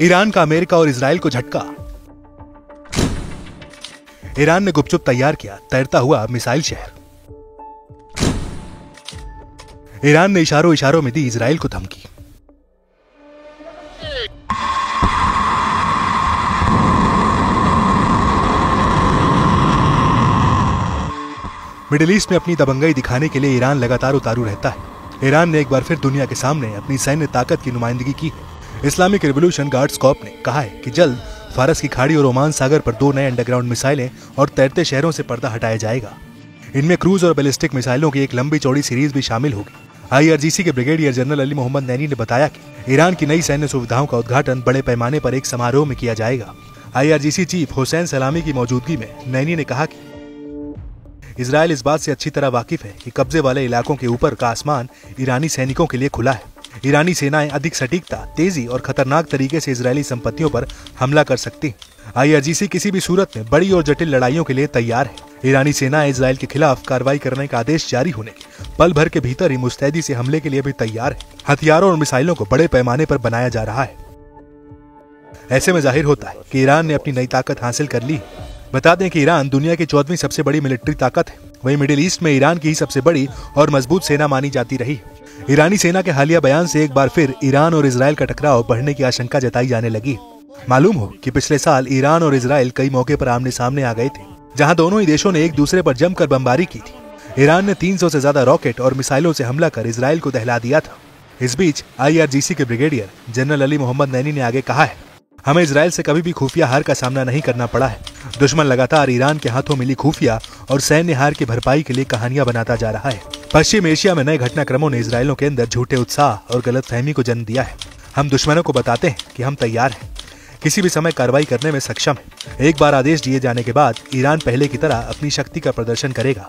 Iran का America और Israel को झटका। ईरान ने गुपचुप तैयार किया तैरता हुआ मिसाइल शहर। ईरान ने इशारों इशारों में दी इजराइल को धमकी। मिडिल ईस्ट में अपनी दबंगई दिखाने के लिए ईरान लगातार उतारू रहता है। ईरान ने एक बार फिर दुनिया के सामने अपनी सैन्य ताकत की नुमाइंदगी की है। इस्लामिक रिवॉल्यूशन गार्ड्स कॉर्प ने कहा है कि जल्द फारस की खाड़ी और ओमान सागर पर 2 नए अंडरग्राउंड मिसाइलें और तैरते शहरों से पर्दा हटाया जाएगा। इनमें क्रूज और बैलिस्टिक मिसाइलों की एक लंबी चौड़ी सीरीज भी शामिल होगी। IRGC के ब्रिगेडियर जनरल अली मोहम्मद नैनी ने बताया कि ईरान की नई सैन्य सुविधाओं का उद्घाटन बड़े पैमाने पर एक समारोह में किया जाएगा। IRGC चीफ हुसैन सलामी की मौजूदगी में नैनी ने कहा कि इजराइल इस बात से अच्छी तरह वाकिफ है कि कब्जे वाले इलाकों के ऊपर का आसमान ईरानी सैनिकों के लिए खुला है। ईरानी सेनाएं अधिक सटीकता, तेजी और खतरनाक तरीके से इजरायली संपत्तियों पर हमला कर सकती हैं। IRGC किसी भी सूरत में बड़ी और जटिल लड़ाइयों के लिए तैयार है। ईरानी सेनाएं इजराइल के खिलाफ कार्रवाई करने का आदेश जारी होने के पल भर के भीतर ही मुस्तैदी से हमले के लिए भी तैयार है। हथियारों और मिसाइलों को बड़े पैमाने पर बनाया जा रहा है। ऐसे में जाहिर होता है कि ईरान ने अपनी नई ताकत हासिल कर ली है। बता दें कि ईरान दुनिया की 14वीं सबसे बड़ी मिलिट्री ताकत है। वहीं मिडिल ईस्ट में ईरान की ही सबसे बड़ी और मजबूत सेना मानी जाती रही। ईरानी सेना के हालिया बयान से एक बार फिर ईरान और इजराइल का टकराव बढ़ने की आशंका जताई जाने लगी। मालूम हो कि पिछले साल ईरान और इजराइल कई मौके पर आमने सामने आ गए थे, जहां दोनों ही देशों ने एक दूसरे पर जमकर बमबारी की थी। ईरान ने 300 से ज्यादा रॉकेट और मिसाइलों से हमला कर इजराइल को दहला दिया था। इस बीच IRGC के ब्रिगेडियर जनरल अली मोहम्मद नैनी ने आगे कहा है, हमें इजराइल से कभी भी खुफिया हार का सामना नहीं करना पड़ा है। दुश्मन लगातार ईरान के हाथों मिली खुफिया और सैन्य हार की भरपाई के लिए कहानियां बनाता जा रहा है। पश्चिम एशिया में नए घटनाक्रमों ने इजराइलियों के अंदर झूठे उत्साह और गलतफहमी को जन्म दिया है। हम दुश्मनों को बताते हैं कि हम तैयार हैं, किसी भी समय कार्रवाई करने में सक्षम है। एक बार आदेश दिए जाने के बाद ईरान पहले की तरह अपनी शक्ति का प्रदर्शन करेगा।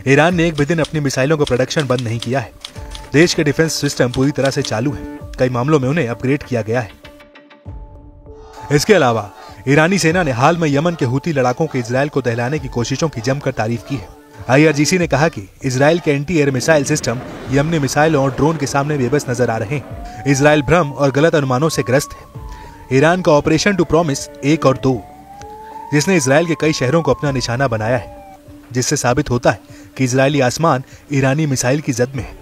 ईरान ने एक भी दिन अपनी मिसाइलों का प्रोडक्शन बंद नहीं किया है। देश के डिफेंस सिस्टम पूरी तरह से चालू है। कई मामलों में उन्हें अपग्रेड किया गया है। इसके अलावा ईरानी सेना ने हाल में यमन के हूती लड़ाकों के इजराइल को दहलाने की कोशिशों की जमकर तारीफ की है। IRGC ने कहा कि इजराइल के एंटी एयर मिसाइल सिस्टम यमनी मिसाइलों और ड्रोन के सामने बेबस नजर आ रहे हैं। इजराइल भ्रम और गलत अनुमानों से ग्रस्त है। ईरान का ऑपरेशन टू प्रॉमिस 1 और 2, जिसने इजराइल के कई शहरों को अपना निशाना बनाया है, जिससे साबित होता है कि इजरायली आसमान ईरानी मिसाइल की जद में है।